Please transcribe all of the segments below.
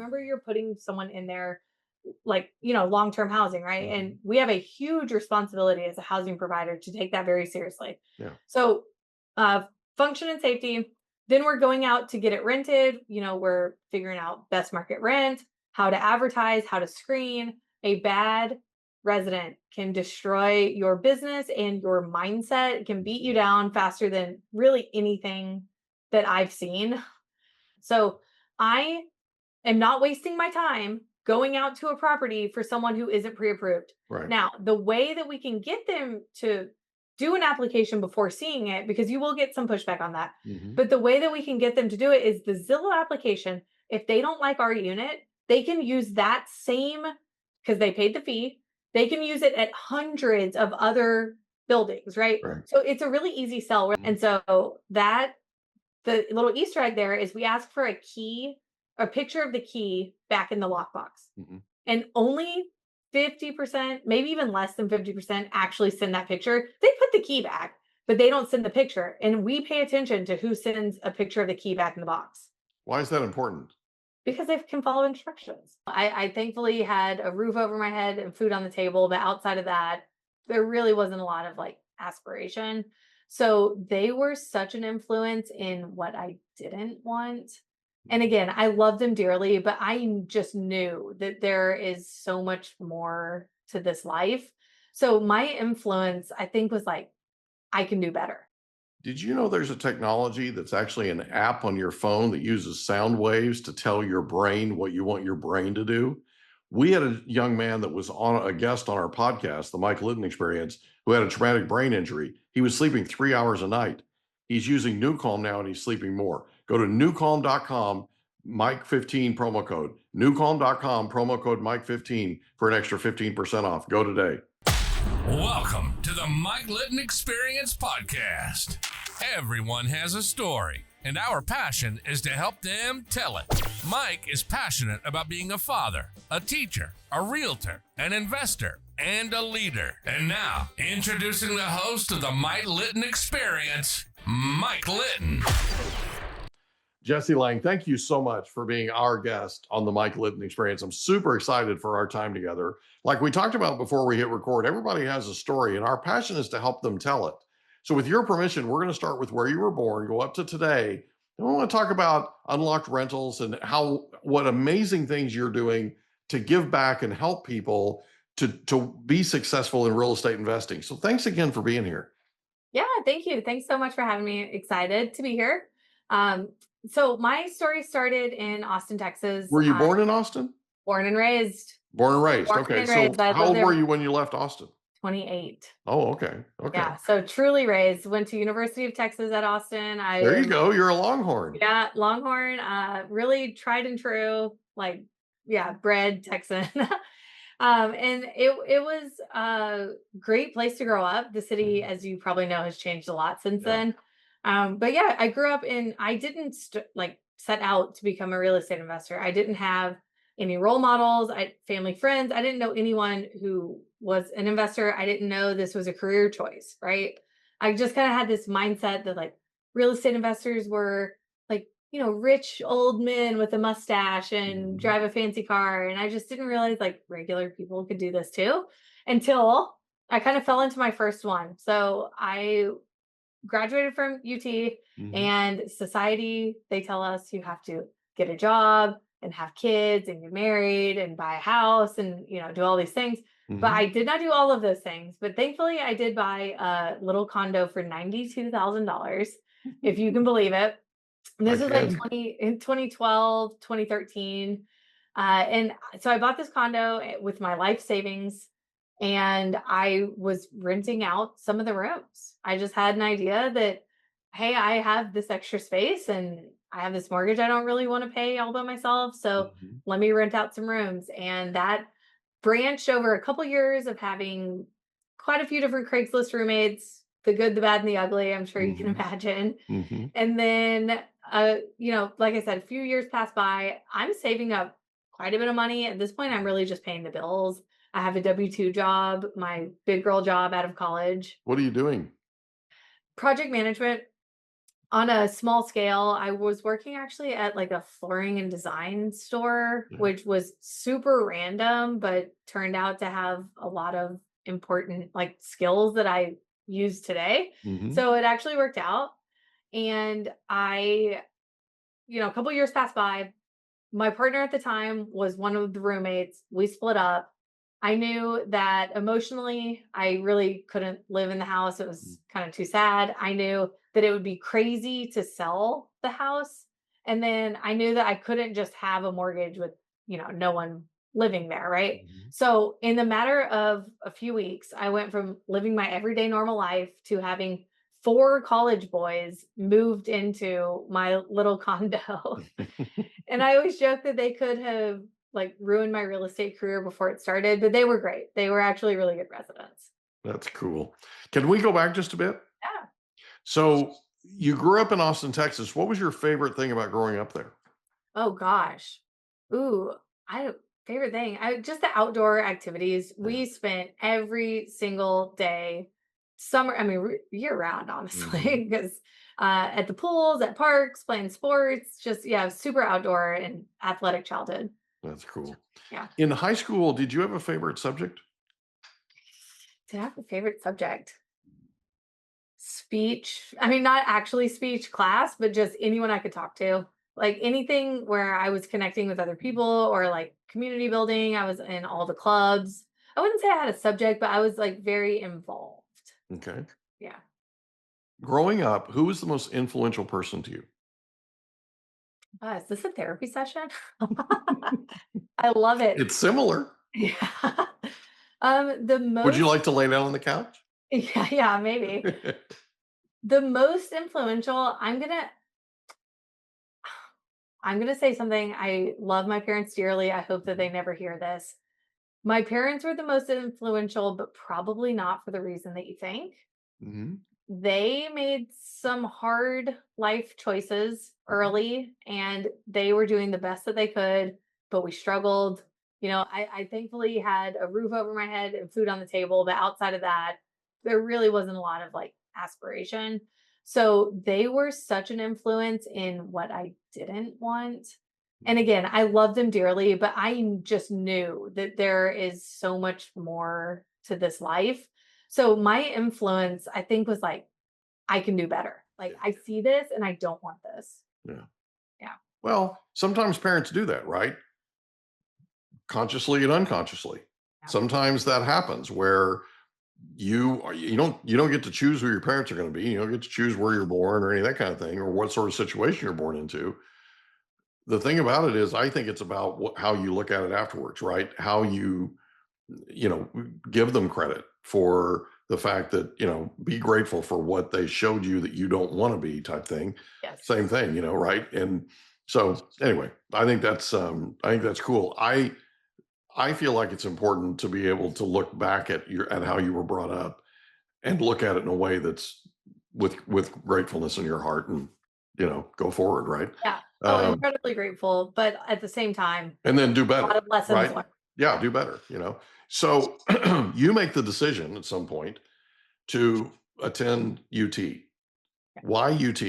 remember you're putting someone in there, like, long-term housing, right? And we have a huge responsibility as a housing provider to take that very seriously. Yeah. So, function and safety, then we're going out to get it rented. We're figuring out best market rent, how to advertise, how to screen. A bad resident can destroy your business and your mindset. It can beat you down faster than really anything that I've seen. So I am not wasting my time going out to a property for someone who isn't pre-approved. Right. Now, the way that we can get them to do an application before seeing it, because you will get some pushback on that, but the way that we can get them to do it is the Zillow application. If they don't like our unit, they can use that same, because they paid the fee, they can use it at hundreds of other buildings, right? Right. So it's a really easy sell. And so the little Easter egg there is we ask for a key, a picture of the key back in the lockbox. And only 50%, maybe even less than 50% actually send that picture. They put the key back, but they don't send the picture. And we pay attention to who sends a picture of the key back in the box. Why is that important? Because they can follow instructions. I thankfully had a roof over my head and food on the table, but outside of that, there really wasn't a lot of aspiration. So they were such an influence in what I didn't want. And again, I love them dearly, but I just knew that there is so much more to this life. So my influence, I think, was I can do better. Did you know there's a technology that's actually an app on your phone that uses sound waves to tell your brain what you want your brain to do? We had a young man that was on a guest on our podcast, the Mike Litton Experience, who had a traumatic brain injury. He was sleeping 3 hours a night. He's using NewCalm now and he's sleeping more. Go to newcalm.com, Mike15 promo code. Newcalm.com, promo code Mike15 for an extra 15% off. Go today. Welcome to the Mike Litton Experience podcast. Everyone has a story, and our passion is to help them tell it. Mike is passionate about being a father, a teacher, a realtor, an investor, and a leader. And now, introducing the host of the Mike Litton Experience, Mike Litton. Jessie Lang, thank you so much for being our guest on the Mike Litton Experience. I'm super excited for our time together. Like we talked about before we hit record, everybody has a story, and our passion is to help them tell it. So with your permission, we're going to start with where you were born, go up to today. And we want to talk about unlocked rentals and what amazing things you're doing to give back and help people to be successful in real estate investing. So thanks again for being here. Yeah, thank you. Thanks so much for having me. Excited to be here. So my story started in Austin, Texas. Were you born in Austin? Born and raised. Born and raised. Okay. So how old were you when you left Austin? 28. Oh, okay. Okay. Yeah. So truly raised. Went to University of Texas at Austin. There you go. You're a Longhorn. Yeah, Longhorn. Really tried and true. Bred Texan. And it was a great place to grow up. The city, as you probably know, has changed a lot since then. But yeah, I grew up I didn't set out to become a real estate investor. I didn't have any role models, family friends. I didn't know anyone who was an investor. I didn't know this was a career choice, right? I just kind of had this mindset that real estate investors were rich old men with a mustache and drive a fancy car. And I just didn't realize regular people could do this too, until I kind of fell into my first one. So I graduated from UT, and society, they tell us you have to get a job and have kids and get married and buy a house and, do all these things. But I did not do all of those things. But thankfully I did buy a little condo for $92,000, if you can believe it. And this was in 2012, 2013. And so I bought this condo with my life savings, and I was renting out some of the rooms. I just had an idea that, hey, I have this extra space and I have this mortgage I don't really want to pay all by myself. So let me rent out some rooms. And that branched over a couple years of having quite a few different Craigslist roommates, the good, the bad, and the ugly, I'm sure you can imagine. And then, like I said, a few years passed by. I'm saving up quite a bit of money. At this point, I'm really just paying the bills. I have a W-2 job, my big girl job out of college. What are you doing? Project management. On a small scale, I was working actually at like a flooring and design store, Yeah. which was super random, but turned out to have a lot of important like skills that I use today. Hmm. So it actually worked out. And a couple years passed by. My partner at the time was one of the roommates. We split up. I knew that emotionally, I really couldn't live in the house. It was kind of too sad. I knew that it would be crazy to sell the house. And then I knew that I couldn't just have a mortgage with, no one living there. Right. Hmm. So, in the matter of a few weeks, I went from living my everyday normal life to having four college boys moved into my little condo. And I always joke that they could have like ruined my real estate career before it started, but they were great. They were actually really good residents. That's cool. Can we go back just a bit? Yeah. So you grew up in Austin, Texas. What was your favorite thing about growing up there? Oh gosh. Ooh, I don't favorite thing. I just the outdoor activities. Yeah. We spent every single day, summer, I mean year round, honestly, because at the pools, at parks, playing sports, just yeah, super outdoor and athletic childhood. That's cool. Yeah. In high school, did you have a favorite subject? Did I have a favorite subject? Speech. I mean, not actually speech class, but just anyone I could talk to. Like anything where I was connecting with other people or like community building. I was in all the clubs. I wouldn't say I had a subject, but I was like very involved. Okay. Yeah. Growing up, who was the most influential person to you? Is this a therapy session? I love it. It's similar. Yeah. The Would you most, like to lay down on the couch? yeah, maybe. The most influential, I'm gonna say something. I love my parents dearly. I hope that they never hear this. My parents were the most influential, but probably not for the reason that you think. Hmm. They made some hard life choices early and they were doing the best that they could, but we struggled. I thankfully had a roof over my head and food on the table, but outside of that, there really wasn't a lot of like aspiration. So they were such an influence in what I didn't want. And again, I love them dearly, but I just knew that there is so much more to this life. So my influence, I think, was like, I can do better. Like, I see this and I don't want this. Yeah. Yeah. Well, sometimes parents do that, right? Consciously and unconsciously. Yeah. Sometimes that happens where you don't get to choose who your parents are going to be. You don't get to choose where you're born or any of that kind of thing, or what sort of situation you're born into. The thing about it is, I think it's about how you look at it afterwards, right? How you know give them credit for the fact that be grateful for what they showed you that you don't want to be, type thing. Yes. Same thing, right? And so anyway, I think that's cool. I feel like it's important to be able to look back at how you were brought up and look at it in a way that's with gratefulness in your heart, and go forward, right? Yeah. Oh, Um, incredibly grateful. But at the same time, and then do a lot better, of lessons right? learned. Yeah, do better. So you make the decision at some point to attend UT. Why UT?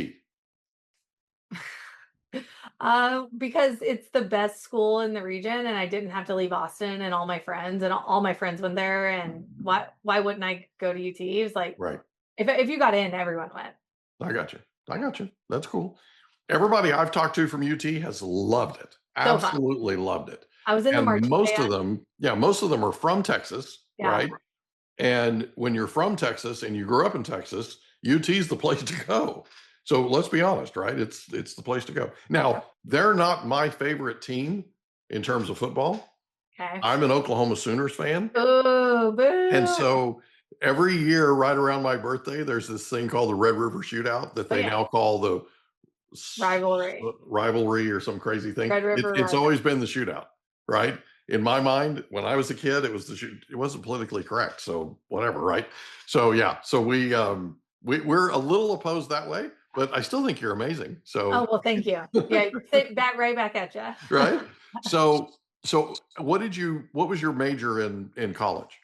Because it's the best school in the region and I didn't have to leave Austin and all my friends and all my friends went there. And why wouldn't I go to UT? It was like, Right. if you got in, everyone went. I got you. I got you. That's cool. Everybody I've talked to from UT has loved it. So fun. Absolutely loved it. I was in the And marching most of band. them are from Texas, Yeah. right? And when you're from Texas and you grew up in Texas, UT's the place to go. So let's be honest, right? It's the place to go. Now, they're not my favorite team in terms of football. Okay. I'm an Oklahoma Sooners fan. Oh, boo. And so every year, right around my birthday, there's this thing called the Red River Shootout that they now call the rivalry or some crazy thing. Red River It's rivalry. always been the shootout, right? In my mind, when I was a kid, it was it wasn't politically correct, so whatever, right? So yeah, so we're a little opposed that way, but I still think you're amazing. Oh, So well, thank you. Yeah, right back at you. right. So what was your major in college?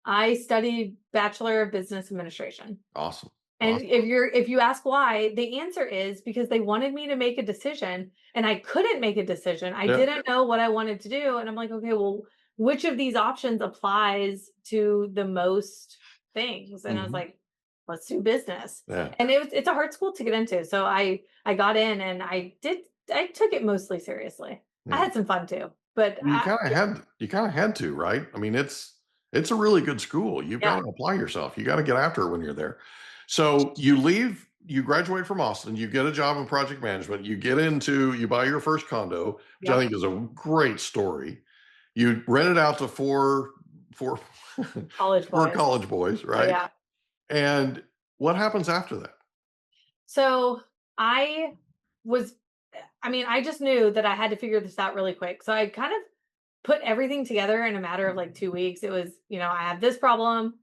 I studied Bachelor of Business Administration. Awesome. And Awesome. if you ask why, the answer is because they wanted me to make a decision and I couldn't make a decision. I Yeah. didn't know what I wanted to do. And I'm like, okay, well, which of these options applies to the most things? And I was Mhm. like, let's do business. Yeah. And it's a hard school to get into. So I got in and I took it mostly seriously. I Yeah. had some fun too. But Well, you kind of had to, right? I mean, it's a really good school. You've got yeah, to apply yourself. You got to get after it when you're there. So you leave, you graduate from Austin, you get a job in project management, you buy your first condo, which I yep, think is a great story. You rent it out to four college four boys. college boys, Oh right? yeah. And what happens after that? So I was, I mean, I just knew that I had to figure this out really quick. So I kind of put everything together in a matter of like 2 weeks. It was, I have this problem.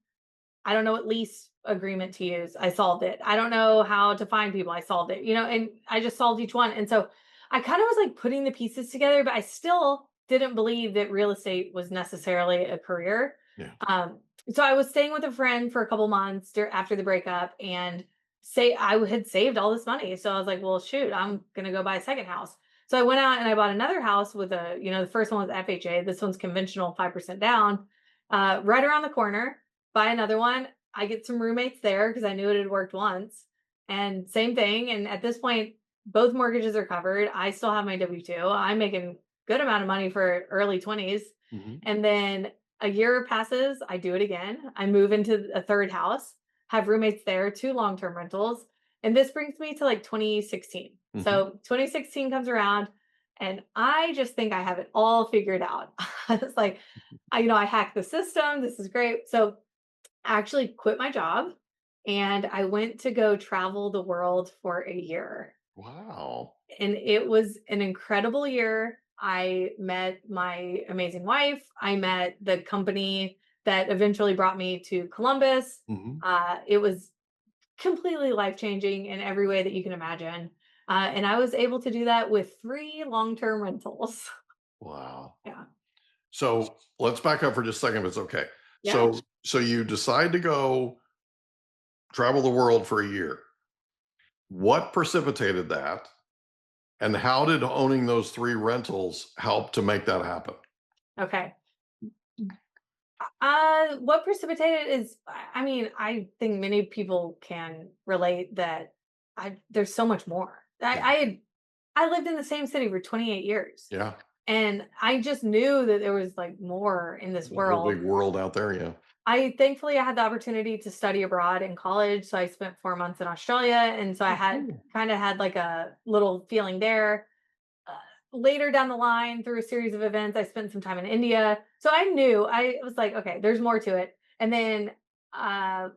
I don't know what lease agreement to use. I solved it. I don't know how to find people. I solved it, and I just solved each one. And so I kind of was like putting the pieces together, but I still didn't believe that real estate was necessarily a career. Yeah. Um, so I was staying with a friend for a couple months after the breakup and say I had saved all this money. So I was like, well, shoot, I'm going to go buy a second house. So I went out and I bought another house with the first one was FHA. This one's conventional 5% down, right around the corner. Buy another one. I get some roommates there because I knew it had worked once. And same thing. And at this point, both mortgages are covered. I still have my W-2. I'm making good amount of money for early 20s. Mhm. And then a year passes, I do it again. I move into a third house, have roommates there, two long-term rentals. And this brings me to like 2016. Mhm. So 2016 comes around and I just think I have it all figured out. It's like, I hacked the system. This is great. So I actually quit my job and I went to go travel the world for a year. Wow. And it was an incredible year. I met my amazing wife. I met the company that eventually brought me to Columbus. Mhm. It was completely life changing in every way that you can imagine. And I was able to do that with 3 long-term rentals. Wow. Yeah. So let's back up for just a second if it's okay. Yeah. So you decide to go travel the world for a year. What precipitated that? And how did owning those 3 rentals help to make that happen? Okay. What precipitated is, I mean, I think many people can relate that there's so much more. Yeah. I lived in the same city for 28 years Yeah. and I just knew that there was like more in this There's a whole world. big world out there. Yeah. I had the opportunity to study abroad in college. So I spent 4 months in Australia. And so I Oh, had cool. kind of had like a little feeling there. uh, Later down the line through a series of events, I spent some time in India. So I was like, okay, there's more to it. And then uh,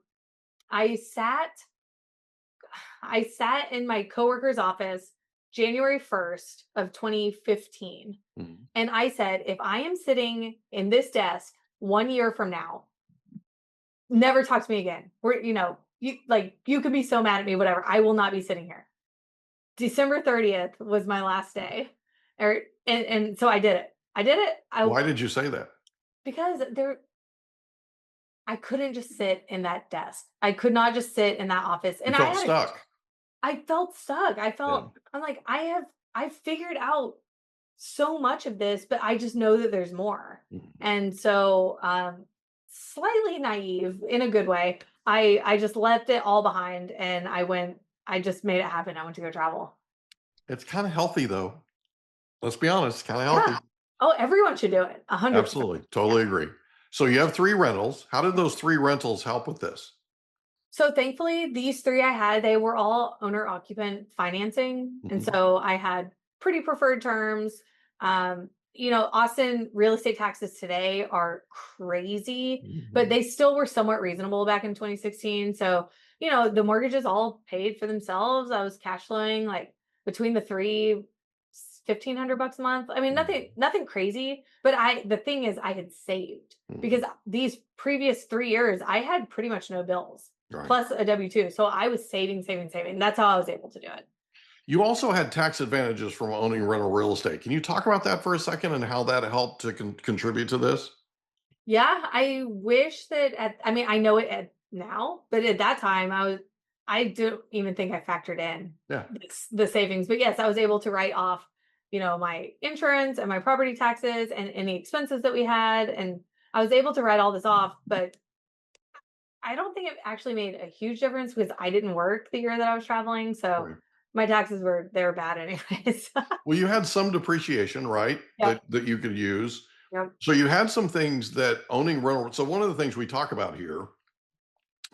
I sat I sat in my coworker's office January 1st of 2015. Mhm. And I said, if I am sitting in this desk 1 year from now, never talk to me again. You could be so mad at me, whatever. I will not be sitting here. December 30th was my last day. And so I did it. I did it. Why did you say that? Because I couldn't just sit in that desk. I could not just sit in that office. You And felt stuck. I felt stuck. Yeah. I'm like, I figured out so much of this, but I just know that there's more. Mhm. And so, slightly naive in a good way, I just left it all behind and I just made it happen. I went to go travel. It's kind of healthy though. Let's be honest, kind of Yeah. healthy. Oh, everyone should do it. 100%. Absolutely. Totally agree. So you have 3 rentals. How did those 3 rentals help with this? So thankfully, these 3 I had, they were all owner occupant financing. And Mhm. so I had pretty preferred terms. Austin real estate taxes today are crazy, but Mhm. they still were somewhat reasonable back in 2016. So, the mortgages all paid for themselves. I was cash flowing like between the 3, $1,500 a month. I mean, Mhm. nothing crazy, but the thing is I had saved because Mhm. these previous 3 years I had pretty much no bills Right. plus a W-2. So I was saving, saving, saving. That's how I was able to do it. You also had tax advantages from owning rental real estate. Can you talk about that for a second and how that helped to contribute to this? Yeah, I wish that I mean, I know it now, but at that time I don't even think I factored in Yeah. the savings, but yes, I was able to write off, my insurance and my property taxes and any expenses that we had, and I was able to write all this off, but I don't think it actually made a huge difference because I didn't work the year that I was traveling, so Right. my taxes they were bad anyways. Well, you had some depreciation, right? Yep, That you could use. yep, So you had some things that owning rental. So one of the things we talk about here,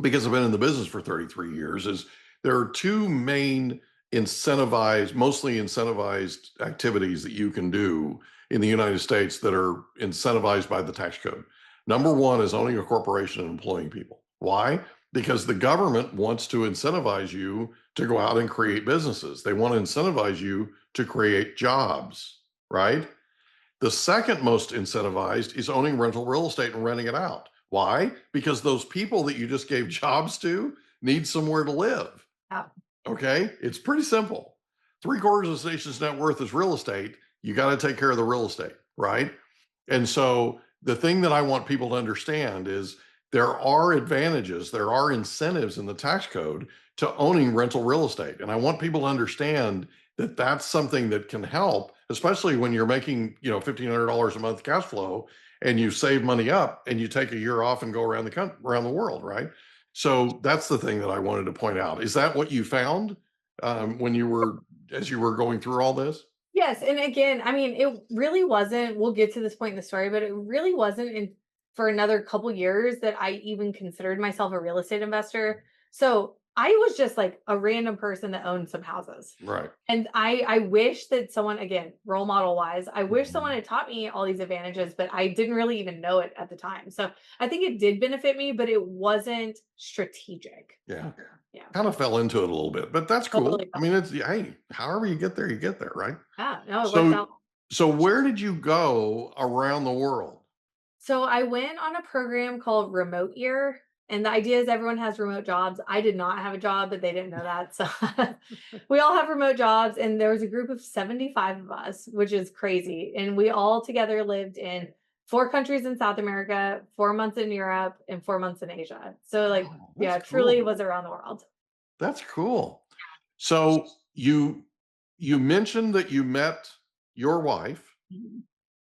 because I've been in the business for 33 years, is there are two main incentivized, mostly incentivized activities that you can do in the United States that are incentivized by the tax code. Number one is owning a corporation and employing people. Why? Because the government wants to incentivize you to go out and create businesses. They want to incentivize you to create jobs, right? The second most incentivized is owning rental real estate and renting it out. Why? Because those people that you just gave jobs to need somewhere to live. yeah, Okay. It's pretty simple. Three-quarters of the station's net worth is real estate. You got to take care of the real estate, right? And so the thing that I want people to understand is there are advantages, there are incentives in the tax code to owning rental real estate. And I want people to understand that that's something that can help, especially when you're making, $1,500 a month cash flow and you save money up and you take a year off and go around around the world, right? So that's the thing that I wanted to point out. Is that what you found as you were going through all this? yes, and again, I mean, it really wasn't. We'll get to this point in the story, but it really wasn't for another couple years that I even considered myself a real estate investor. So I was just like a random person that owned some houses. Right. And I wish that someone, again, role model wise, I wish someone Mhm. had taught me all these advantages, but I didn't really even know it at the time. So I think it did benefit me, but it wasn't strategic. Yeah. Yeah, Kind of fell into it a little bit, but that's cool. totally. I mean, hey, however you get there, right? Yeah, no, it worked So, out. so where did you go around the world? So I went on a program called Remote Year, and the idea is everyone has remote jobs. I did not have a job, but they didn't know that. So we all have remote jobs, and there was a group of 75 of us, which is crazy. And we all together lived in 4 countries in South America, 4 months in Europe, and 4 months in Asia. So like, Oh, that's yeah, truly cool. was around the world. That's cool. So you mentioned that you met your wife. Mhm.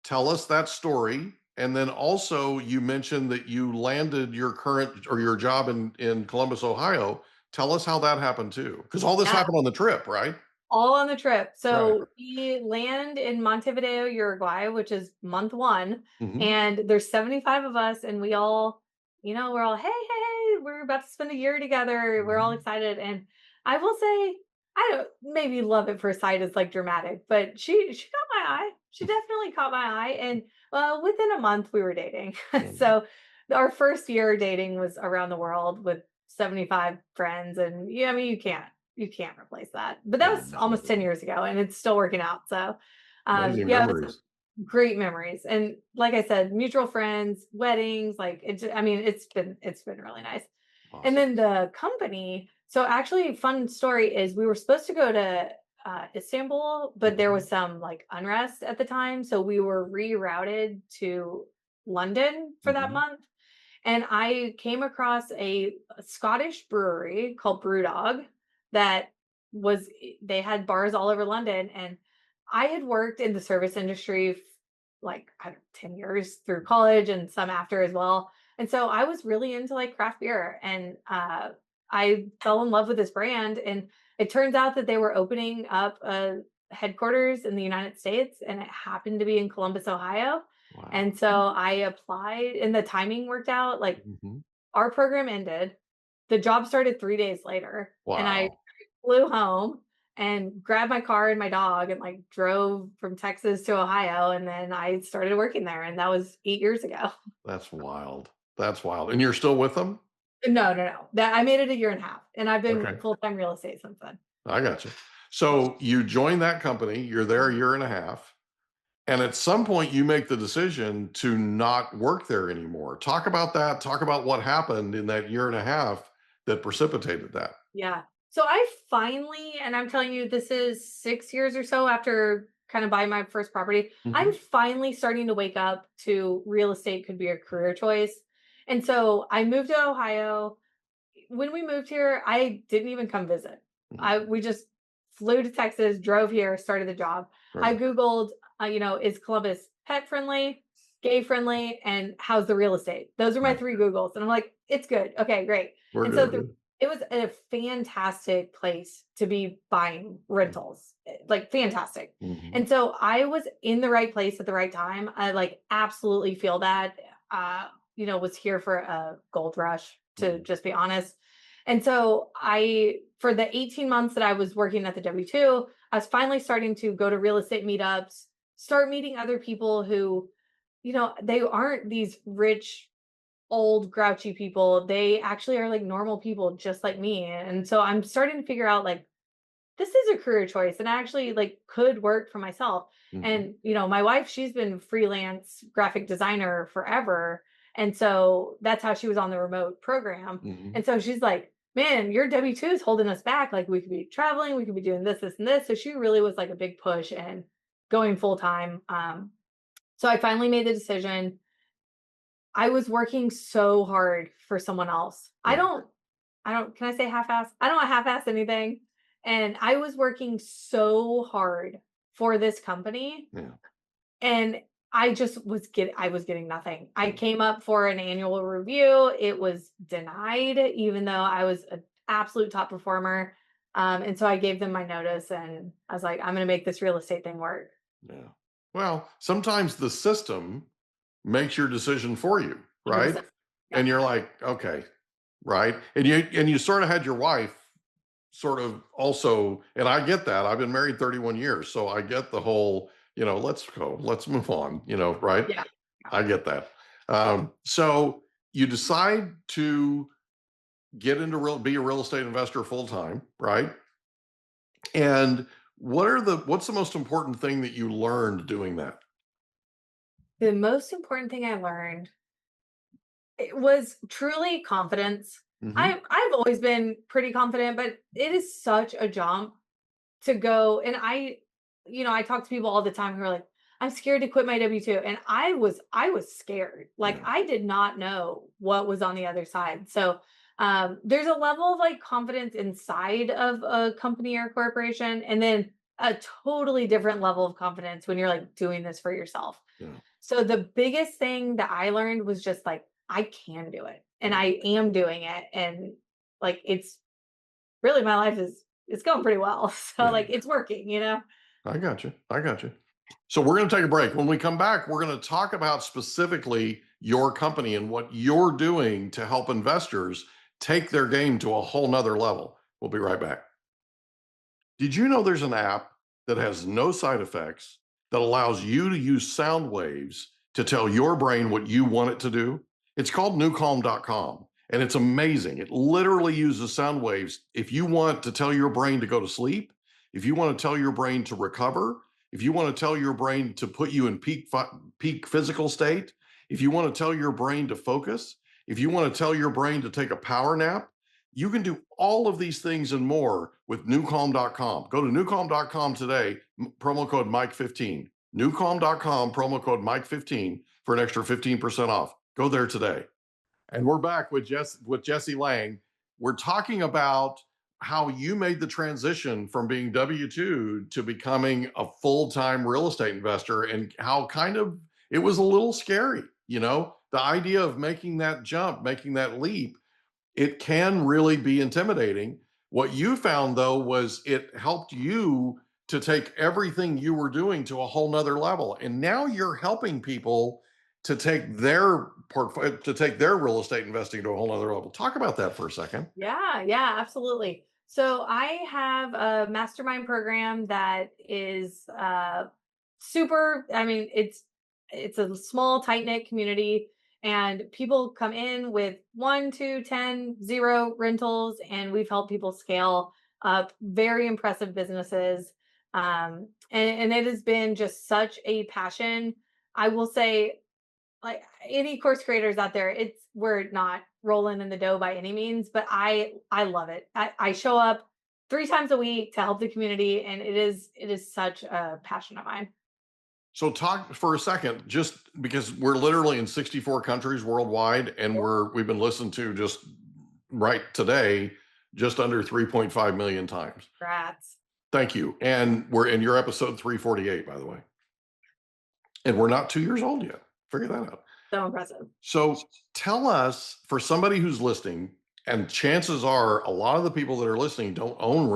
Tell us that story. And then also you mentioned that you landed your current or your job in Columbus, Ohio. Tell us how that happened too. Because all this Yeah. happened on the trip, right? All on the trip. Right. So we land in Montevideo, Uruguay, which is month one. Hmm. And there's 75 of us, and we all, we're all, hey, hey, hey, we're about to spend a year together. We're all excited. And I will say, I don't maybe love at first sight is like dramatic, but she caught my eye. She definitely caught my eye. And within a month we were dating. Mhm. So our first year dating was around the world with 75 friends. And yeah, I mean, you can't replace that. But that was almost 10 years ago and it's still working out. So Amazing yeah, it was memories. great memories. And like I said, mutual friends, weddings, like I mean, it's been really nice. And Awesome. then the company, so actually fun story is we were supposed to go to Istanbul, but there was Mhm. some like unrest at the time. So we were rerouted to London for that Mhm. month. And I came across a Scottish brewery called Brewdog that they had bars all over London. And I had worked in the service industry like I don't know, 10 years through college and some after as well. And so I was really into like craft beer and I fell in love with this brand. And it turns out that they were opening up a headquarters in the United States and it happened to be in Columbus, Ohio. Wow. And so I applied and the timing worked out. Like Mhm. our program ended. The job started 3 days later. And I Wow. flew home and grabbed my car and my dog and like drove from Texas to Ohio. And then I started working there. And that was 8 years ago. That's wild. That's wild. And you're still with them? No, no, no. That I made it a year and a half. And I've been Okay. full-time real estate since then. I got you. So you join that company, you're there a year and a half, and at some point you make the decision to not work there anymore. Talk about that. Talk about what happened in that year and a half that precipitated that. Yeah. So I finally, and I'm telling you, this is 6 years or so after kind of buying my first property, I'm Mhm. finally starting to wake up to real estate could be a career choice. And so I moved to Ohio. when we moved here, I didn't even come visit. Mhm. We just flew to Texas, drove here, started the job. I Right. Googled, is Columbus pet friendly, gay friendly, and how's the real estate? Those are my Right. 3 Googles. And I'm like, it's good. Okay, great. We're And so good. it was a fantastic place to be buying rentals, like fantastic. Mhm. And so I was in the right place at the right time. I like absolutely feel that. Was here for a gold rush, to Mhm. just be honest. And so for the 18 months that I was working at the W2, I was finally starting to go to real estate meetups, start meeting other people who, they aren't these rich, old, grouchy people. They actually are like normal people just like me. And so I'm starting to figure out like, this is a career choice and actually like could work for myself. Mhm. And my wife, she's been freelance graphic designer forever. And so that's how she was on the remote program. Mhm. And so she's like, man, your W2 is holding us back. Like we could be traveling, we could be doing this, this, and this. So she really was like a big push and going full time. So I finally made the decision. I was working so hard for someone else. Yeah. Can I say half-ass? I don't half-ass anything. And I was working so hard for this company, Yeah. and I was getting nothing. I Yeah. came up for an annual review. It was denied, even though I was an absolute top performer. And so I gave them my notice and I was like, I'm gonna make this real estate thing work. Yeah. Well, sometimes the system makes your decision for you, right? 100%. Yeah. And you're like, okay, right? And you sort of had your wife sort of also, and I get that. I've been married 31 years, so I get the whole, let's go, let's move on, right? Yeah. I get that. So you decide to be a real estate investor full time, right? And what's the most important thing that you learned doing that? The most important thing I learned, it was truly confidence. Hmm. I've always been pretty confident, but it is such a jump to go. And I talk to people all the time who are like, I'm scared to quit my W2. And I was scared. Like Yeah. I did not know what was on the other side. So there's a level of like confidence inside of a company or corporation, and then a totally different level of confidence when you're like doing this for yourself. Yeah. So the biggest thing that I learned was just like, I can do it and Yeah. I am doing it. And like, it's really, my life is, it's going pretty well. So Yeah. like, it's working. I got you. I got you. So we're going to take a break. When we come back, we're going to talk about specifically your company and what you're doing to help investors take their game to a whole nother level. We'll be right back. Did you know there's an app that has no side effects that allows you to use sound waves to tell your brain what you want it to do? It's called newcalm.com and it's amazing. It literally uses sound waves. If you want to tell your brain to go to sleep, if you want to tell your brain to recover, if you want to tell your brain to put you in peak physical state, if you want to tell your brain to focus, if you want to tell your brain to take a power nap, you can do all of these things and more with newcalm.com. Go to newcalm.com today, promo code Mike15. Newcalm.com, promo code Mike15 for an extra 15% off. Go there today. And we're back with Jessie Lang. We're talking about how you made the transition from being W2 to becoming a full-time real estate investor, and how kind of it was a little scary, the idea of making that jump, making that leap. It can really be intimidating. What you found though was it helped you to take everything you were doing to a whole nother level. And now you're helping people to take their portfolio, to take their real estate investing to a whole nother level. Talk about that for a second. Yeah, yeah, absolutely. So I have a mastermind program that is super, I mean, it's a small, tight-knit community, and people come in with 1, 2, 10, 0 rentals, and we've helped people scale up very impressive businesses. And it has been just such a passion. I will say, like any course creators out there, we're not rolling in the dough by any means, but I love it. I show up 3 times a week to help the community, and it is such a passion of mine. So talk for a second, just because we're literally in 64 countries worldwide, and we've been listened to just right today, just under 3.5 million times. Rats. Thank you. And we're in your episode 348, by the way. And we're not 2 years old yet. Figure that out. So impressive. So tell us, for somebody who's listening, and chances are a lot of the people that are listening don't own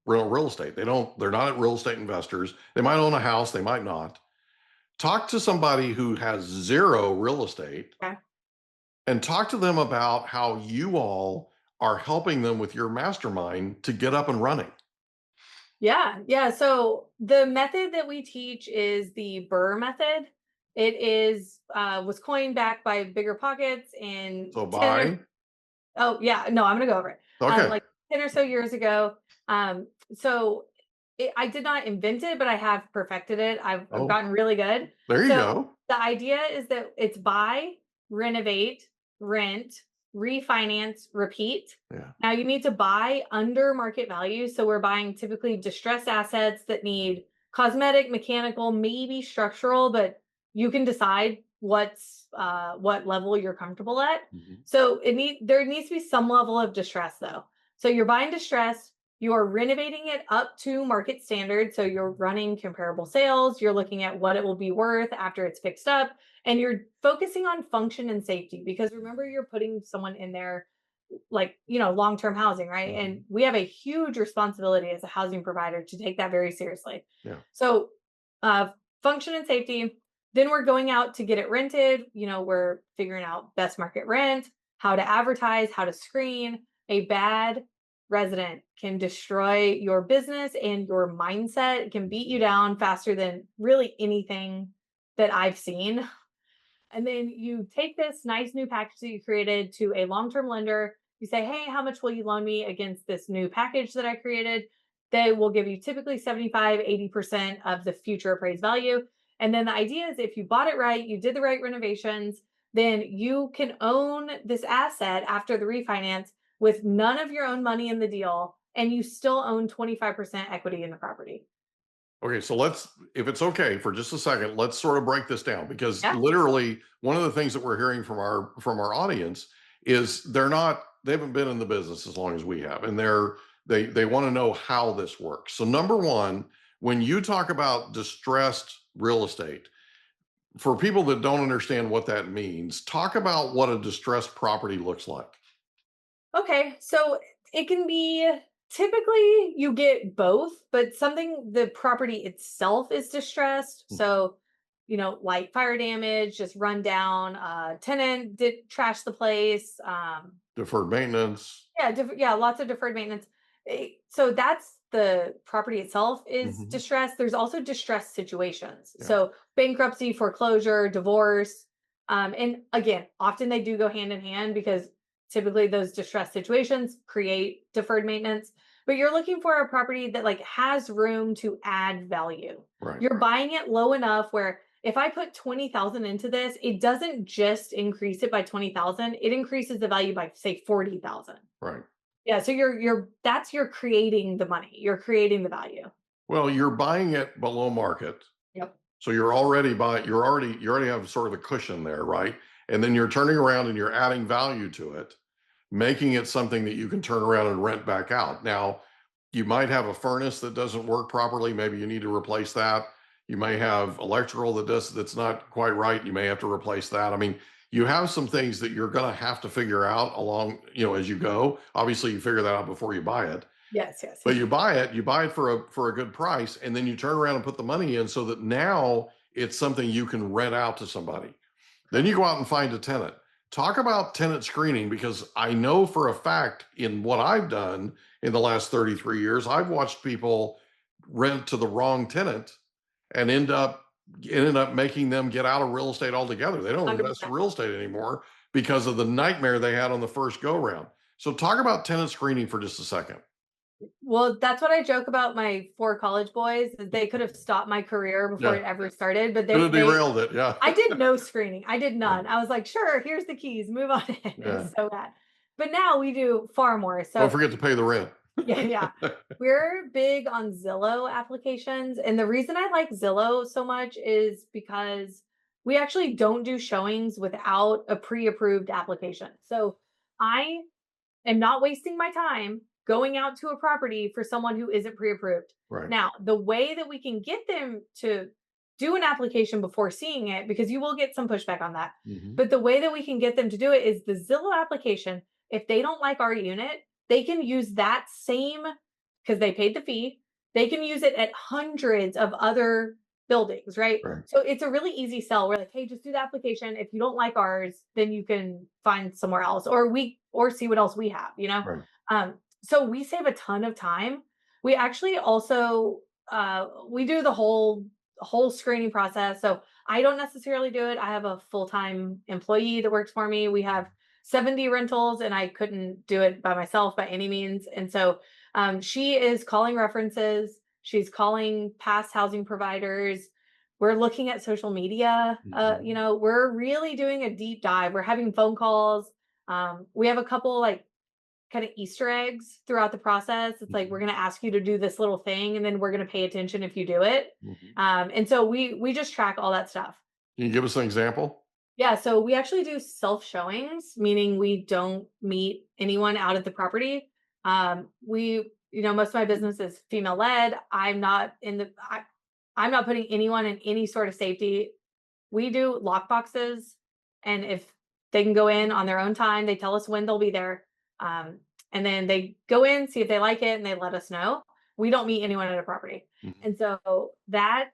real estate. They're not real estate investors. They might own a house, they might not. Talk to somebody who has zero real estate. Okay. And talk to them about how you all are helping them with your mastermind to get up and running. Yeah. So the method that we teach is the BRRRR method. It is was coined back by Bigger Pockets and So buy. Oh yeah, no, I'm gonna go over it. Okay. Like 10 or so years ago. So I did not invent it, but I have perfected it. I've gotten really good. There you So go. the idea is that it's buy, renovate, rent, refinance, repeat. Yeah. Now you need to buy under market value. So we're buying typically distressed assets that need cosmetic, mechanical, maybe structural, but you can decide what level you're comfortable at. So there needs to be some level of distress though. So you're buying distress, you're renovating it up to market standard. So you're running comparable sales, you're looking at what it will be worth after it's fixed up, and you're focusing on function and safety, because remember, you're putting someone in there like, long-term housing, right? And we have a huge responsibility as a housing provider to take that very seriously. Yeah. So function and safety. Then we're going out to get it rented. We're figuring out best market rent, how to advertise, how to screen. A bad resident can destroy your business and your mindset. It can beat you down faster than really anything that I've seen. And then you take this nice new package that you created to a long-term lender. You say, hey, how much will you loan me against this new package that I created? They will give you typically 75, 80% of the future appraised value. And then the idea is, if you bought it right, you did the right renovations, then you can own this asset after the refinance with none of your own money in the deal, and you still own 25% equity in the property. Okay, so if it's okay for just a second, let's sort of break this down, because Yeah. literally one of the things that we're hearing from our audience is they haven't been in the business as long as we have, and they want to know how this works. So number one, when you talk about distressed real estate, for people that don't understand what that means, talk about what a distressed property looks like. Okay, so it can be, typically you get both, but the property itself is distressed. So, like fire damage, just run down, tenant did trash the place, Deferred maintenance. yeah, lots of deferred maintenance. So that's the property itself is distressed. There's also distressed situations. Yeah. So bankruptcy, foreclosure, divorce. And again, often they do go hand in hand, because typically those distressed situations create deferred maintenance. But you're looking for a property that like has room to add value. Right. You're buying it low enough where if I put 20,000 into this, it doesn't just increase it by 20,000, it increases the value by say 40,000. Right. Yeah, so you're creating the money. You're creating the value. Well, you're buying it below market. Yep. So you already have sort of a cushion there, right? And then you're turning around and you're adding value to it, making it something that you can turn around and rent back out. Now, you might have a furnace that doesn't work properly. Maybe you need to replace that. You may have electrical that's not quite right. You may have to replace that. I mean, you have some things that you're going to have to figure out along, as you go. Obviously, you figure that out before you buy it. Yes. But you buy it for a good price, and then you turn around and put the money in so that now it's something you can rent out to somebody. Then you go out and find a tenant. Talk about tenant screening, because I know for a fact, in what I've done in the last 33 years, I've watched people rent to the wrong tenant and ended up making them get out of real estate altogether. They don't 100%. invest in real estate anymore because of the nightmare they had on the first go round. So talk about tenant screening for just a second. Well, that's what I joke about my 4 college boys, that they could have stopped my career before it ever started, but Could have derailed it. Yeah. I did no screening. I did none. I was like, sure, here's the keys, move on in. It was so bad. But now we do far more. So don't forget to pay the rent. Yeah. We're big on Zillow applications. And the reason I like Zillow so much is because we actually don't do showings without a pre-approved application. So I am not wasting my time going out to a property for someone who isn't pre-approved. Right. Now, the way that we can get them to do an application before seeing it, because you will get some pushback on that, but the way that we can get them to do it is the Zillow application. If they don't like our unit, they can use that same, because they paid the fee, they can use it at hundreds of other buildings, right? Right. So it's a really easy sell. We're like, hey, just do the application. If you don't like ours, then you can find somewhere else, or see what else we have, Right. So we save a ton of time. We actually also we do the whole screening process. So I don't necessarily do it. I have a full-time employee that works for me. We have 70 rentals, and I couldn't do it by myself by any means. And so she is calling references. She's calling past housing providers. We're looking at social media. We're really doing a deep dive. We're having phone calls. We have a couple like kind of Easter eggs throughout the process. It's like, we're going to ask you to do this little thing, and then we're going to pay attention if you do it. And so we just track all that stuff. Can you give us an example? Yeah. So we actually do self showings, meaning we don't meet anyone out at the property. Most of my business is female led. I'm not putting anyone in any sort of safety. We do lock boxes, and if they can go in on their own time, they tell us when they'll be there. And then they go in, see if they like it, and they let us know. We don't meet anyone at a property. And so the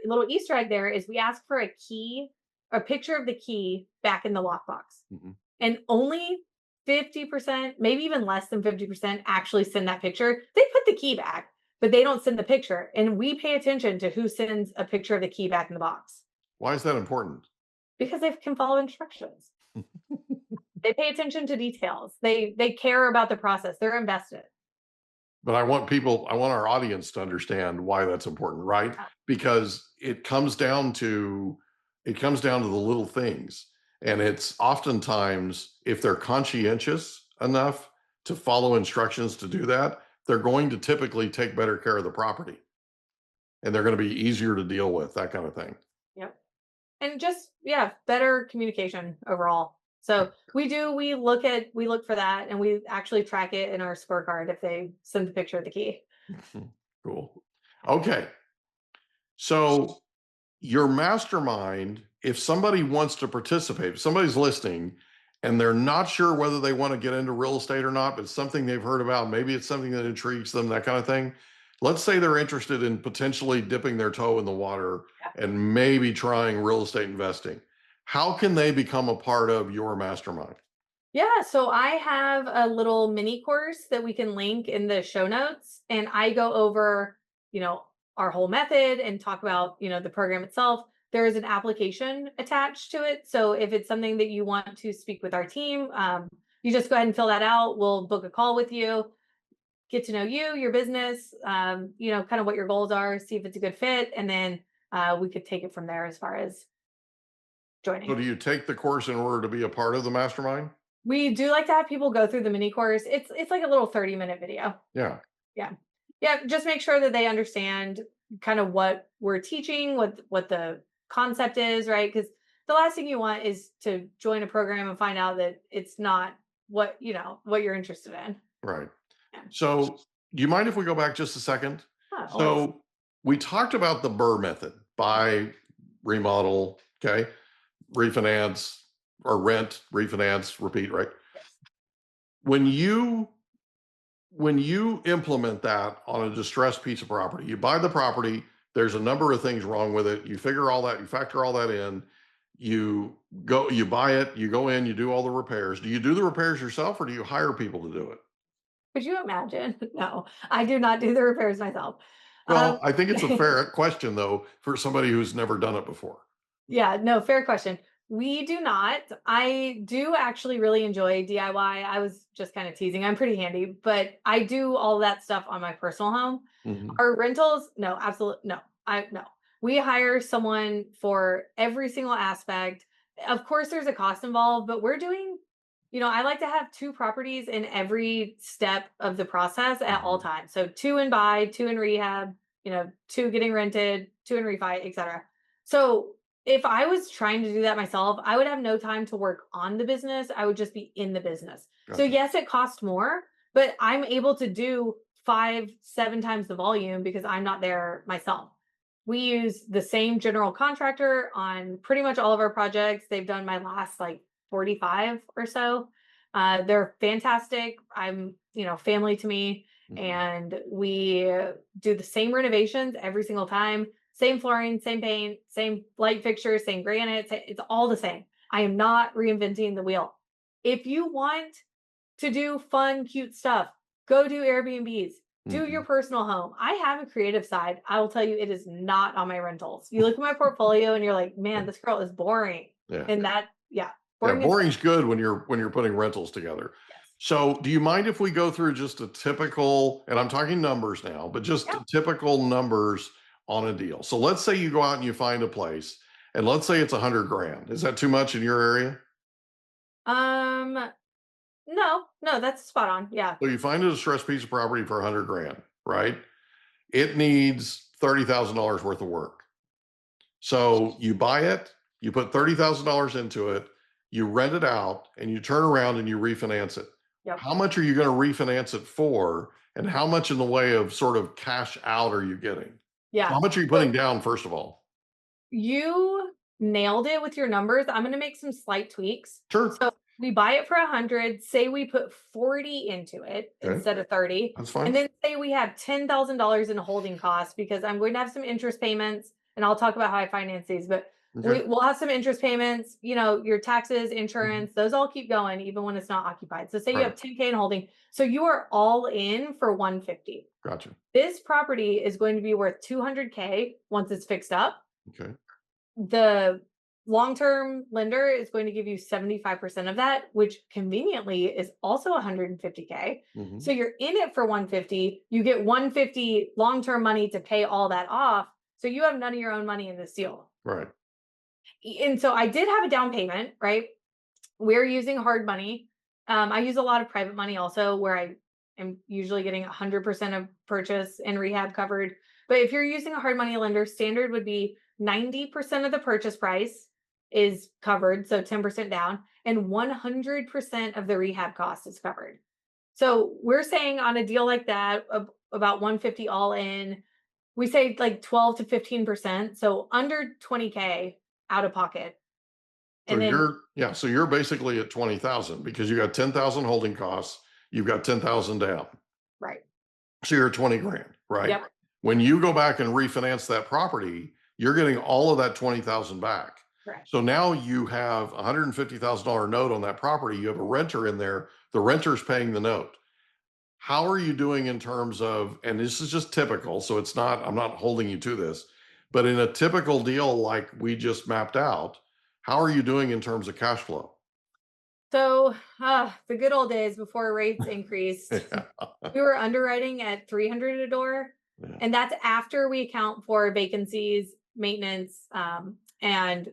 little Easter egg there is we ask for a picture of the key back in the lockbox. And only 50%, maybe even less than 50% actually send that picture. They put the key back, but they don't send the picture. And we pay attention to who sends a picture of the key back in the box. Why is that important? Because they can follow instructions. They pay attention to details. They care about the process. They're invested. But I want our audience to understand why that's important, right? Because it comes down to the little things. And it's oftentimes, if they're conscientious enough to follow instructions to do that, they're going to typically take better care of the property. And they're going to be easier to deal with, that kind of thing. Yep. And just, better communication overall. So we look for that, and we actually track it in our scorecard if they send the picture of the key. Cool. Okay. So your mastermind, if somebody wants to participate, if somebody's listening and they're not sure whether they want to get into real estate or not, but it's something they've heard about, maybe it's something that intrigues them, that kind of thing. Let's say they're interested in potentially dipping their toe in the water and maybe trying real estate investing. How can they become a part of your mastermind? Yeah, so I have a little mini course that we can link in the show notes, and I go over, our whole method and talk about, the program itself. There is an application attached to it. So if it's something that you want to speak with our team, you just go ahead and fill that out. We'll book a call with you, get to know you, your business, kind of what your goals are, see if it's a good fit, and then we could take it from there as far as joining. So do you take the course in order to be a part of the mastermind? We do like to have people go through the mini course. It's like a little 30-minute video. Yeah. Just make sure that they understand kind of what we're teaching, what the concept is, right? Because the last thing you want is to join a program and find out that it's not what you're interested in. Right. Yeah. So do you mind if we go back just a second? Oh, so we talked about the BRRRR method: buy, remodel, refinance, or rent, refinance, repeat, right? When you implement that on a distressed piece of property, you buy the property, there's a number of things wrong with it. You factor all that in, you buy it, you go in, you do all the repairs. Do you do the repairs yourself, or do you hire people to do it? Could you imagine? No, I do not do the repairs myself. Well, I think it's a fair question though, for somebody who's never done it before. Yeah, no, fair question. We do not. I do actually really enjoy DIY. I was just kind of teasing. I'm pretty handy, but I do all that stuff on my personal home. Our rentals, no, absolutely no. No. We hire someone for every single aspect. Of course, there's a cost involved, but we're doing, I like to have 2 properties in every step of the process at all times. So 2 in buy, 2 in rehab, 2 getting rented, 2 in refi, etc. So if I was trying to do that myself, I would have no time to work on the business. I would just be in the business. So Gotcha. yes, it costs more, but I'm able to do 5, 7 times the volume because I'm not there myself. We use the same general contractor on pretty much all of our projects. They've done my last like 45 or so. They're fantastic. I'm, family to me, Mhm. and we do the same renovations every single time. Same flooring, same paint, same light fixtures, same granite. It's all the same. I am not reinventing the wheel. If you want to do fun, cute stuff, go do Airbnbs, do your Mhm. personal home. I have a creative side. I will tell you, it is not on my rentals. You look at my portfolio and you're like, man, this girl is boring. Yeah. And that, yeah, Yeah, boring is boring's good when you're putting rentals together. yes. So, do you mind if we go through just a typical, and I'm talking numbers now, but just Yeah. typical numbers on a deal? So, let's say you go out and you find a place, and let's say it's 100 grand. Is that too much in your area? Um, no, that's spot on. Yeah. So, you find a distressed piece of property for 100 grand, right? It needs $30,000 worth of work. So, you buy it, you put $30,000 into it, you rent it out, and you turn around and you refinance it. Yep. How much are you going to refinance it for? And how much in the way of sort of cash out are you getting? So Yeah. how much are you putting down, first of all? You nailed it with your numbers. I'm going to make some slight tweaks. Sure. So we buy it for 100. Say we put 40 into it Okay. instead of 30. That's fine. And then say we have $10,000 in holding costs because I'm going to have some interest payments, and I'll talk about how I finance these, but Okay. we'll have some interest payments, your taxes, Mhm. insurance, those all keep going even when it's not occupied. So say you Right. have 10K in holding. So you are all in for 150. Gotcha. This property is going to be worth 200K once it's fixed up. Okay. The long-term lender is going to give you 75% of that, which conveniently is also 150K. Mhm. So you're in it for 150. You get 150 long-term money to pay all that off. So you have none of your own money in this deal. Right. And so I did have a down payment, right? We're using hard money. I use a lot of private money also, where I am usually getting 100% of purchase and rehab covered. But if you're using a hard money lender, standard would be 90% of the purchase price is covered, so 10% down, and 100% of the rehab cost is covered. So we're saying on a deal like that, about 150 all in, we say like 12 to 15%, so under 20K out of pocket. So And then so you're basically at 20,000 because you got 10,000 holding costs, you've got 10,000 down. right. So you're at 20 grand, right? Yep. When you go back and refinance that property, you're getting all of that 20,000 back. Correct. So now you have a $150,000 note on that property. You have a renter in there. The renter's paying the note. How are you doing in terms of, and this is just typical, so it's not, I'm not holding you to this, but in a typical deal like we just mapped out, how are you doing in terms of cash flow? So, the good old days before rates increased, we were underwriting at 300 a door, Yeah. and that's after we account for vacancies, maintenance, and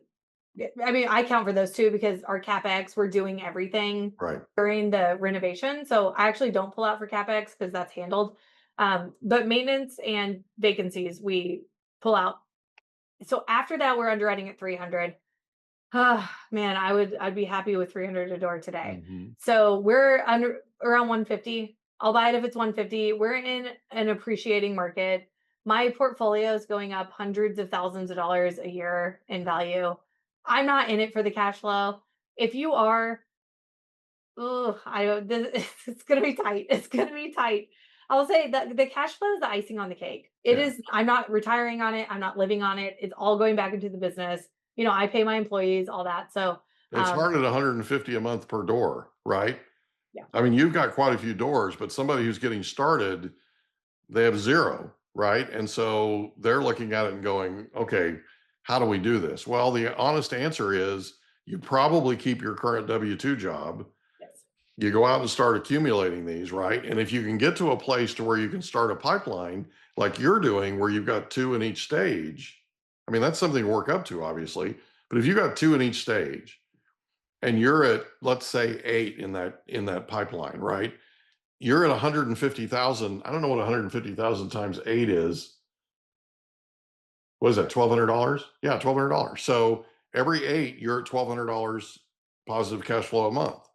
I mean, I count for those too because our CapEx, we're doing everything Right. during the renovation. So I actually don't pull out for CapEx because that's handled. But maintenance and vacancies, we pull out. So after that, we're underwriting at 300. Man, I'd be happy with 300 a door today. Mhm. So we're under around 150. I'll buy it if it's 150. We're in an appreciating market. My portfolio is going up hundreds of thousands of dollars a year in value. I'm not in it for the cash flow. If you are, oh, I don't, it's gonna be tight. It's gonna be tight. I'll say that the cash flow is the icing on the cake. It Yeah. is, I'm not retiring on it. I'm not living on it. It's all going back into the business. I pay my employees, all that. So, It's hard at 150 a month per door, right? yeah, I mean, you've got quite a few doors, but somebody who's getting started, they have zero, right? And so they're looking at it and going, okay, how do we do this? Well, the honest answer is you probably keep your current W-2 job. yes, You go out and start accumulating these, right? And if you can get to a place to where you can start a pipeline like you're doing, where you've got two in each stage, I mean, that's something to work up to, obviously. But if you got two in each stage and you're at, let's say, 8 in that pipeline, right? You're at 150,000. I don't know what 150,000 times 8 is. what is that, $1,200? Yeah, $1,200. So every 8, you're at $1,200 positive cash flow a month.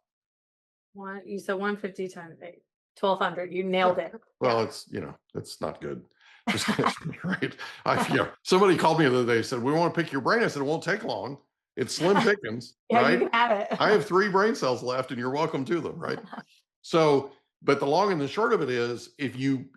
You said 150 times 8, 1,200. You nailed Yeah. it. Well, it's, it's not good. Right. Somebody called me the other day, said, we want to pick your brain. I said, it won't take long. It's slim pickings, Yeah, right? you can have it. I have 3 brain cells left and you're welcome to them, right? So, but the long and the short of it is, if you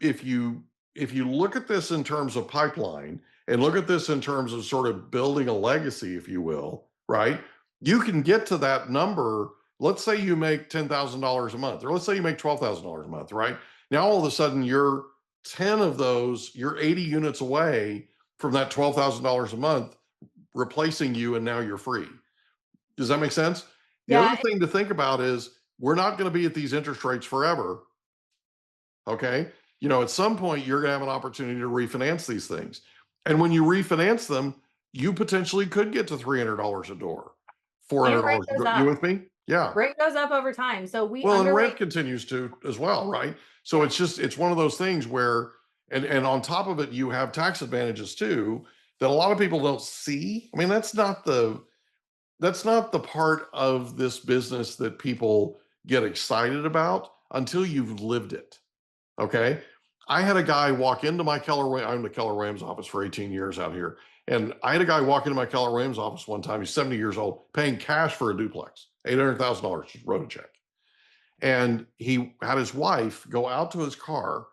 look at this in terms of pipeline and look at this in terms of sort of building a legacy, if you will, right? You can get to that number. Let's say you make $10,000 a month, or let's say you make $12,000 a month, right? Now, all of a sudden you're 10 of those, you're 80 units away from that $12,000 a month replacing you, and now you're free. Does that make sense? The Yeah. other thing to think about is, we're not going to be at these interest rates forever. Okay. At some point, you're going to have an opportunity to refinance these things. And when you refinance them, you potentially could get to $300 a door, $400 a door. You with me? Yeah. Rent goes up over time. So and rent continues to as well, right? So it's one of those things where, and on top of it, you have tax advantages too, that a lot of people don't see. I mean, that's not the part of this business that people get excited about until you've lived it. Okay. I had a guy walk into my I'm in the Keller Williams office for 18 years out here. And I had a guy walk into my Keller Williams office one time. He's 70 years old, paying cash for a duplex, $800,000, just wrote a check. And he had his wife go out to his car,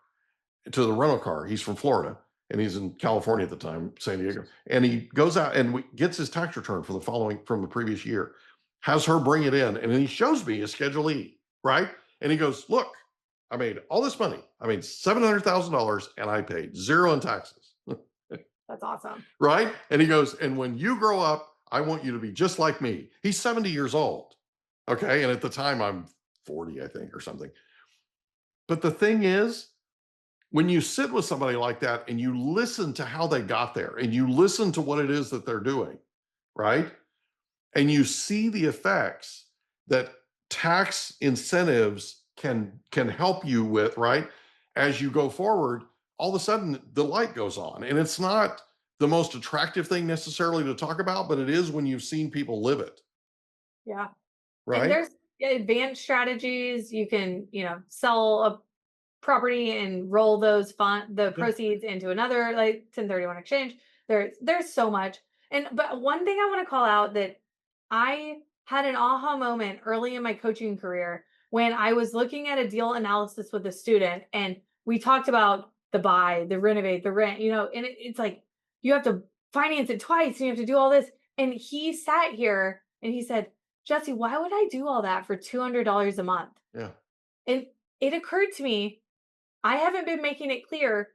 to the rental car. He's from Florida and he's in California at the time, San Diego. And he goes out and gets his tax return from the previous year, has her bring it in. And then he shows me his Schedule E, right? And he goes, look, I made all this money. I made $700,000 and I paid 0 in taxes. That's awesome. Right? And he goes, and when you grow up, I want you to be just like me. He's 70 years old. Okay. And at the time I'm 40, I think, or something. But the thing is, when you sit with somebody like that and you listen to how they got there and you listen to what it is that they're doing, right? And you see the effects that tax incentives can help you with, right? As you go forward, all of a sudden the light goes on. And it's not the most attractive thing necessarily to talk about, but it is when you've seen people live it. Yeah. Right. And there's advanced strategies. You can, sell a property and roll those proceeds into another, like 1031 exchange. There's so much. But one thing I want to call out, that I had an aha moment early in my coaching career when I was looking at a deal analysis with a student, and we talked about the buy, the renovate, the rent, and it's like, you have to finance it twice and you have to do all this. And he sat here and he said, Jessie, why would I do all that for $200 a month? Yeah. And it occurred to me, I haven't been making it clear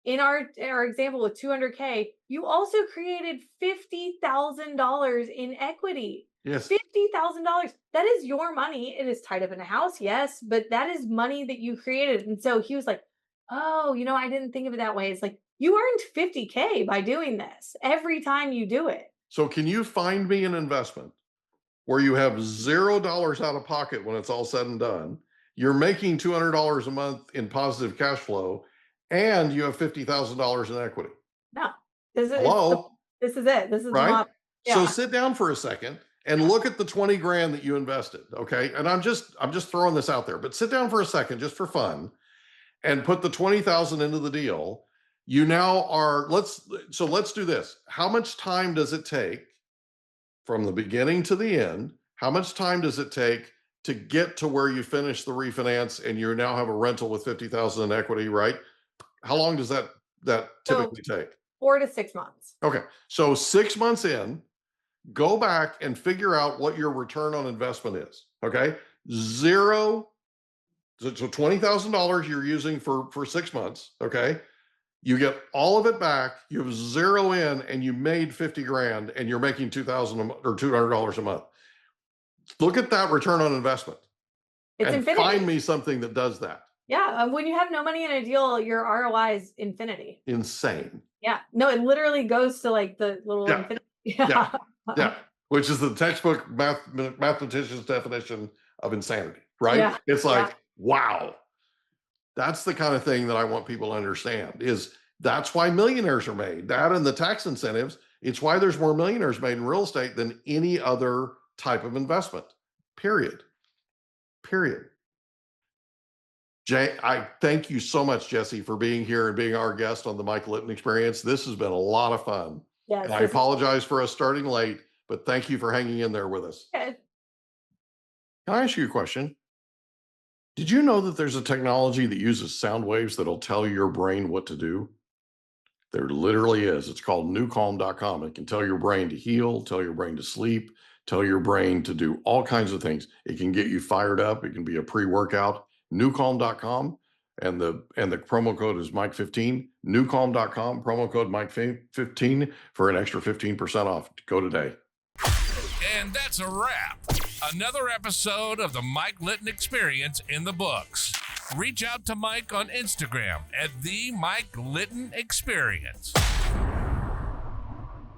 in our example with 200K, you also created $50,000 in equity. Yes. $50,000. That is your money. It is tied up in a house, yes, but that is money that you created. And so he was like, oh, I didn't think of it that way. It's like, you earned $50K by doing this every time you do it. So can you find me an investment where you have $0 out of pocket when it's all said and done? You're making $200 a month in positive cash flow, and you have $50,000 in equity. No, this is it. This is right. So sit down for a second and look at the 20 grand that you invested. Okay. And I'm just throwing this out there, but sit down for a second, just for fun, and put the 20,000 into the deal. You now are, let's do this. How much time does it take from the beginning to the end? How much time does it take to get to where you finish the refinance and you now have a rental with 50,000 in equity, right? How long does that typically take? 4 to 6 months. Okay. So 6 months in, go back and figure out what your return on investment is. Okay. 0. So $20,000 you're using for 6 months. Okay. You get all of it back. You have 0 in and you made 50 grand and you're making $2,000 or $200 a month. Look at that return on investment. It's and infinity. Find me something that does that. Yeah. When you have no money in a deal, your ROI is infinity. Insane. Yeah. No, it literally goes to like the little infinity. Yeah. Yeah. Which is the textbook mathematician's definition of insanity, right? Yeah. It's like, wow. That's the kind of thing that I want people to understand is That's why millionaires are made. That and the tax incentives. It's why there's more millionaires made in real estate than any other type of investment. Period. Period. Jay, I thank you so much, Jessie, for being here and being our guest on the Mike Litton Experience. This has been a lot of fun. Yes. And I apologize for us starting late, but thank you for hanging in there with us. Good. Can I ask you a question? Did you know that there's a technology that uses sound waves that'll tell your brain what to do? There literally is. It's called newcalm.com. It can tell your brain to heal, tell your brain to sleep, tell your brain to do all kinds of things. It can get you fired up. It can be a pre-workout. Newcalm.com, and the promo code is Mike15. Newcalm.com, promo code Mike15 for an extra 15% off. Go today. And that's a wrap. Another episode of the Mike Litton Experience in the books. Reach out to Mike on Instagram at the Mike Litton Experience.